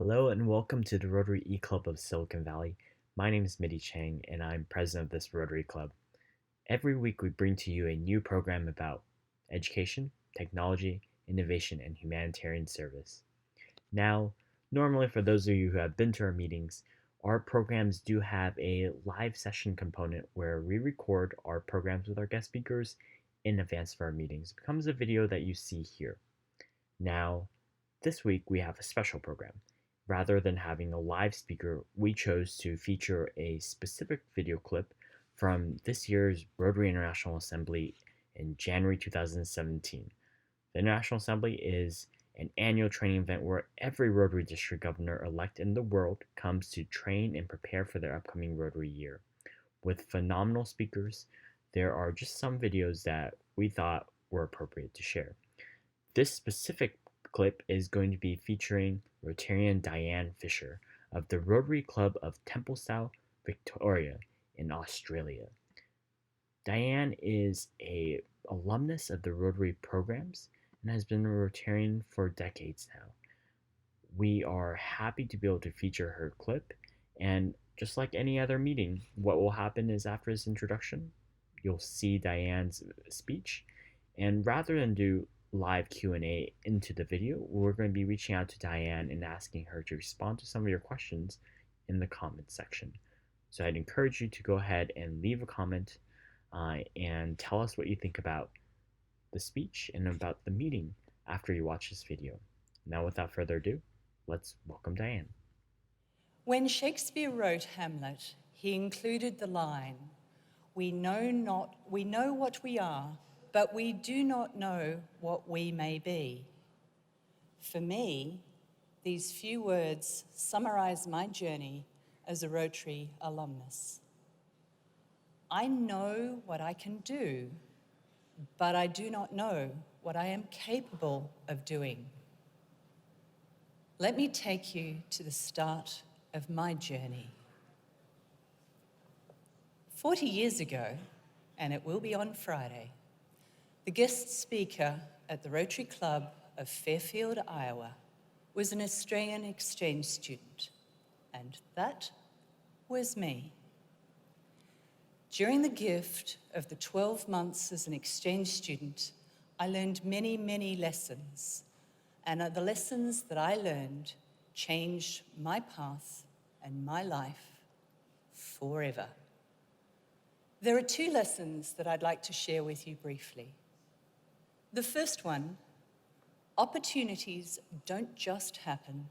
Hello and welcome to the Rotary eClub of Silicon Valley. My name is Mitty Chang and I'm president of this Rotary Club. Every week we bring to you a new program about education, technology, innovation, and humanitarian service. Now, normally for those of you who have been to our meetings, our programs do have a live session component where we record our programs with our guest speakers in advance of our meetings. It becomes a video that you see here. Now, this week we have a special program. Rather than having a live speaker, we chose to feature a specific video clip from this year's Rotary International Assembly in January 2017. The International Assembly is an annual training event where every Rotary District Governor elect in the world comes to train and prepare for their upcoming Rotary year. With phenomenal speakers, there are just some videos that we thought were appropriate to share. This specific clip is going to be featuring Rotarian Diane Fisher of the Rotary Club of Templestowe, Victoria in Australia. Diane is a alumnus of the Rotary programs and has been a Rotarian for decades now. We are happy to be able to feature her clip, and just like any other meeting, what will happen is after this introduction, you'll see Diane's speech, and rather than do live Q&A into the video, we're going to be reaching out to Diane and asking her to respond to some of your questions in the comments section. So I'd encourage you to go ahead and leave a comment and tell us what you think about the speech and about the meeting after you watch this video. Now, without further ado, let's welcome Diane. When Shakespeare wrote Hamlet, he included the line, "We know what we are, but we do not know what we may be." For me, these few words summarize my journey as a Rotary alumnus. I know what I can do, but I do not know what I am capable of doing. Let me take you to the start of my journey. 40 years ago, and it will be on Friday, the guest speaker at the Rotary Club of Fairfield, Iowa, was an Australian exchange student, and that was me. During the gift of the 12 months as an exchange student, I learned many, many lessons, and the lessons that I learned changed my path and my life forever. There are two lessons that I'd like to share with you briefly. The first one, opportunities don't just happen,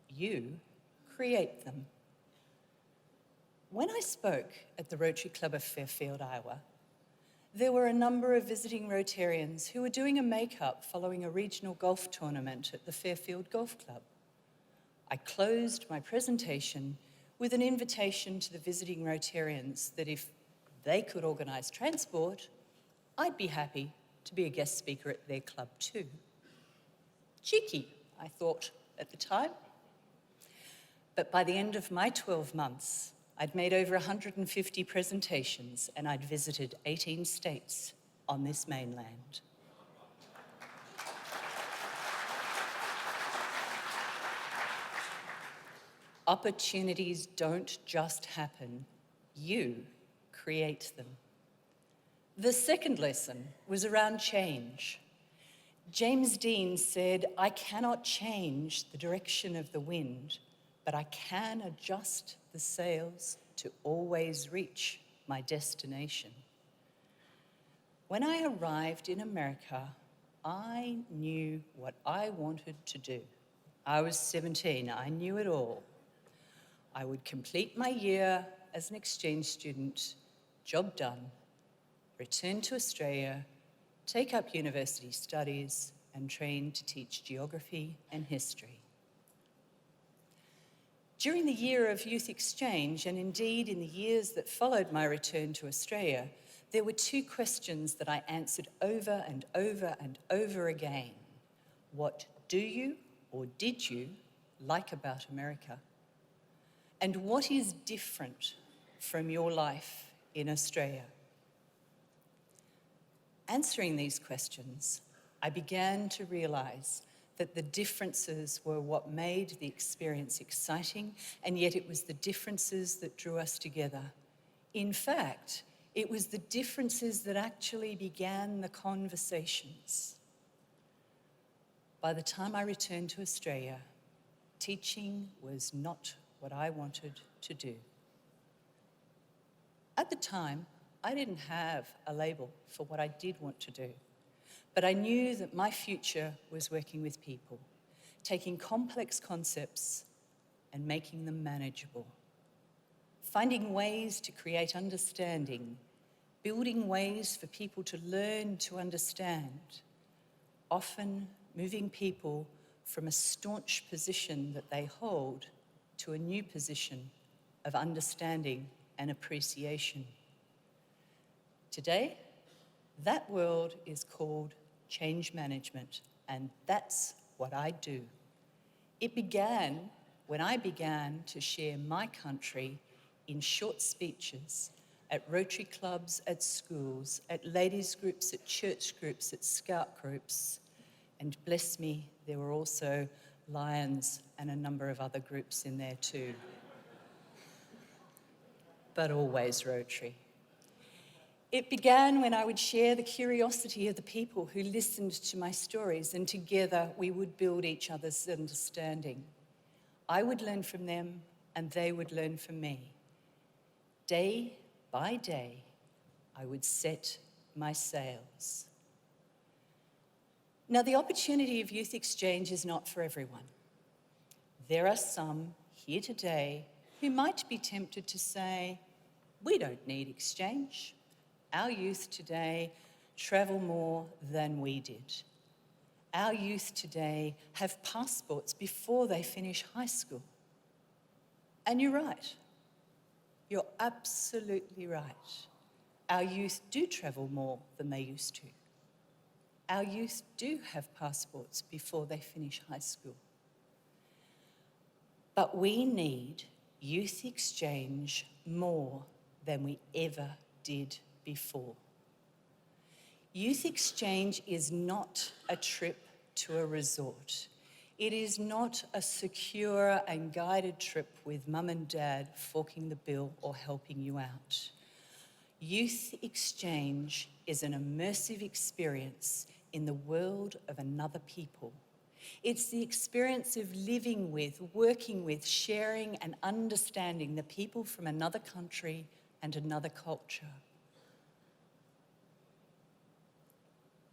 you create them. When I spoke at the Rotary Club of Fairfield, Iowa, there were a number of visiting Rotarians who were doing a make-up following a regional golf tournament at the Fairfield Golf Club. I closed my presentation with an invitation to the visiting Rotarians that if they could organise transport, I'd be happy to be a guest speaker at their club too. Cheeky, I thought at the time. But by the end of my 12 months, I'd made over 150 presentations and I'd visited 18 states on this mainland. Opportunities don't just happen, you create them. The second lesson was around change. James Dean said, "I cannot change the direction of the wind, but I can adjust the sails to always reach my destination." When I arrived in America, I knew what I wanted to do. I was 17, I knew it all. I would complete my year as an exchange student, job done, return to Australia, take up university studies, and train to teach geography and history. During the year of youth exchange, and indeed in the years that followed my return to Australia, there were two questions that I answered over and over and over again. What do you or did you like about America? And what is different from your life in Australia? Answering these questions, I began to realise that the differences were what made the experience exciting, and yet it was the differences that drew us together. In fact, it was the differences that actually began the conversations. By the time I returned to Australia, teaching was not what I wanted to do. At the time, I didn't have a label for what I did want to do, but I knew that my future was working with people, taking complex concepts and making them manageable, finding ways to create understanding, building ways for people to learn to understand, often moving people from a staunch position that they hold to a new position of understanding and appreciation. Today, that world is called change management, and that's what I do. It began when I began to share my country in short speeches at Rotary clubs, at schools, at ladies' groups, at church groups, at scout groups, and bless me, there were also Lions and a number of other groups in there too. But always Rotary. It began when I would share the curiosity of the people who listened to my stories, and together we would build each other's understanding. I would learn from them and they would learn from me. Day by day, I would set my sails. Now, the opportunity of youth exchange is not for everyone. There are some here today who might be tempted to say, we don't need exchange. Our youth today travel more than we did. Our youth today have passports before they finish high school. And you're right. You're absolutely right. Our youth do travel more than they used to. Our youth do have passports before they finish high school. But we need youth exchange more than we ever did before. Youth exchange is not a trip to a resort. It is not a secure and guided trip with mum and dad forking the bill or helping you out. Youth exchange is an immersive experience in the world of another people. It's the experience of living with, working with, sharing and understanding the people from another country and another culture.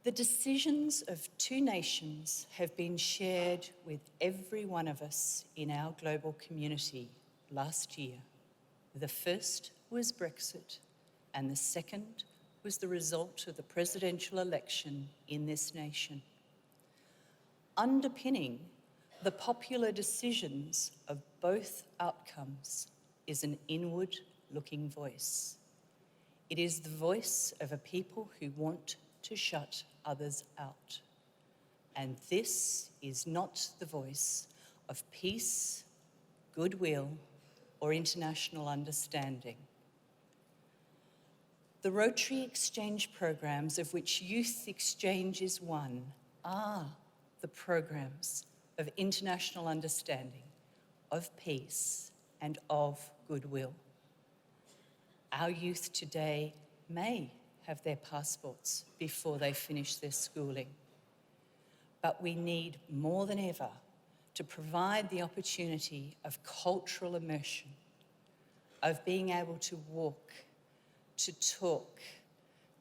The decisions of two nations have been shared with every one of us in our global community last year. The first was Brexit, and the second was the result of the presidential election in this nation. Underpinning the popular decisions of both outcomes is an inward-looking voice. It is the voice of a people who want to shut others out. And this is not the voice of peace, goodwill, or international understanding. The Rotary exchange programs, of which youth exchange is one, are the programs of international understanding, of peace, and of goodwill. Our youth today may have their passports before they finish their schooling, but we need more than ever to provide the opportunity of cultural immersion, of being able to walk, to talk,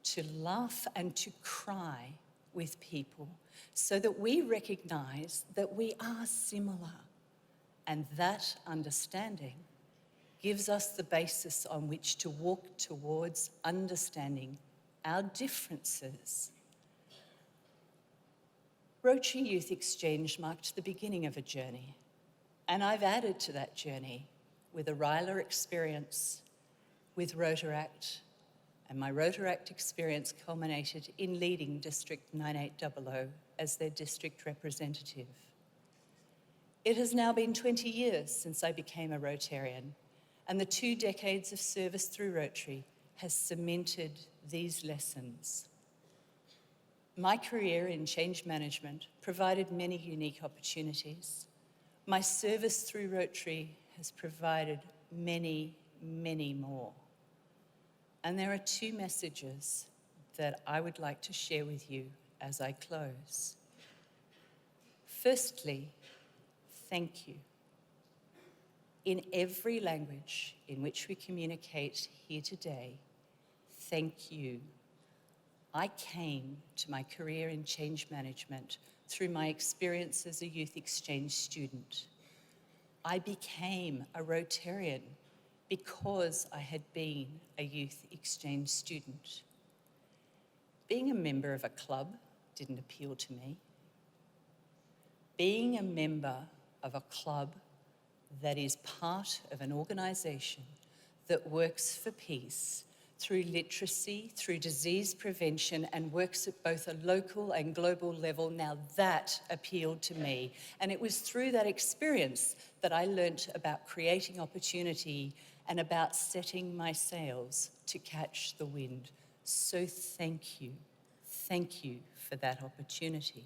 to laugh and to cry with people so that we recognise that we are similar, and that understanding gives us the basis on which to walk towards understanding our differences. Rotary Youth Exchange marked the beginning of a journey, and I've added to that journey with a Ryler experience, with Rotaract, and my Rotaract experience culminated in leading District 9800 as their district representative. It has now been 20 years since I became a Rotarian, and the 2 decades of service through Rotary has cemented these lessons. My career in change management provided many unique opportunities. My service through Rotary has provided many, many more. And there are two messages that I would like to share with you as I close. Firstly, thank you. In every language in which we communicate here today, thank you. I came to my career in change management through my experience as a youth exchange student. I became a Rotarian because I had been a youth exchange student. Being a member of a club didn't appeal to me. Being a member of a club that is part of an organisation that works for peace through literacy, through disease prevention, and works at both a local and global level, now that appealed to me. And it was through that experience that I learnt about creating opportunity and about setting my sails to catch the wind. So thank you for that opportunity.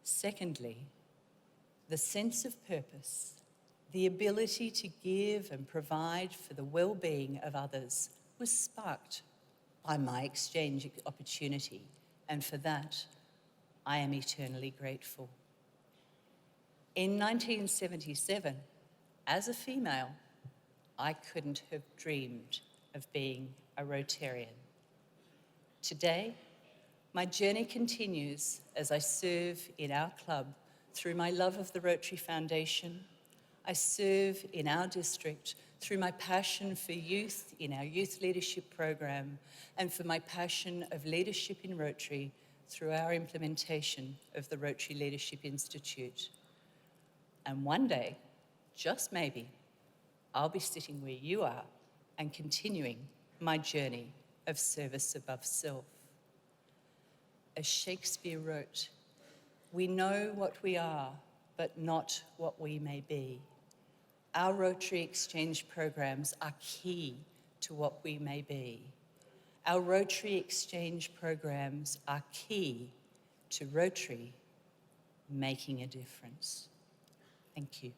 Secondly, the sense of purpose, the ability to give and provide for the well-being of others was sparked by my exchange opportunity, and for that, I am eternally grateful. In 1977, as a female, I couldn't have dreamed of being a Rotarian. Today, my journey continues as I serve in our club through my love of the Rotary Foundation. I serve in our district through my passion for youth in our youth leadership program and for my passion of leadership in Rotary through our implementation of the Rotary Leadership Institute. And one day, just maybe, I'll be sitting where you are and continuing my journey of service above self. As Shakespeare wrote, "We know what we are, but not what we may be." Our Rotary Exchange programs are key to what we may be. Our Rotary Exchange programs are key to Rotary making a difference. Thank you.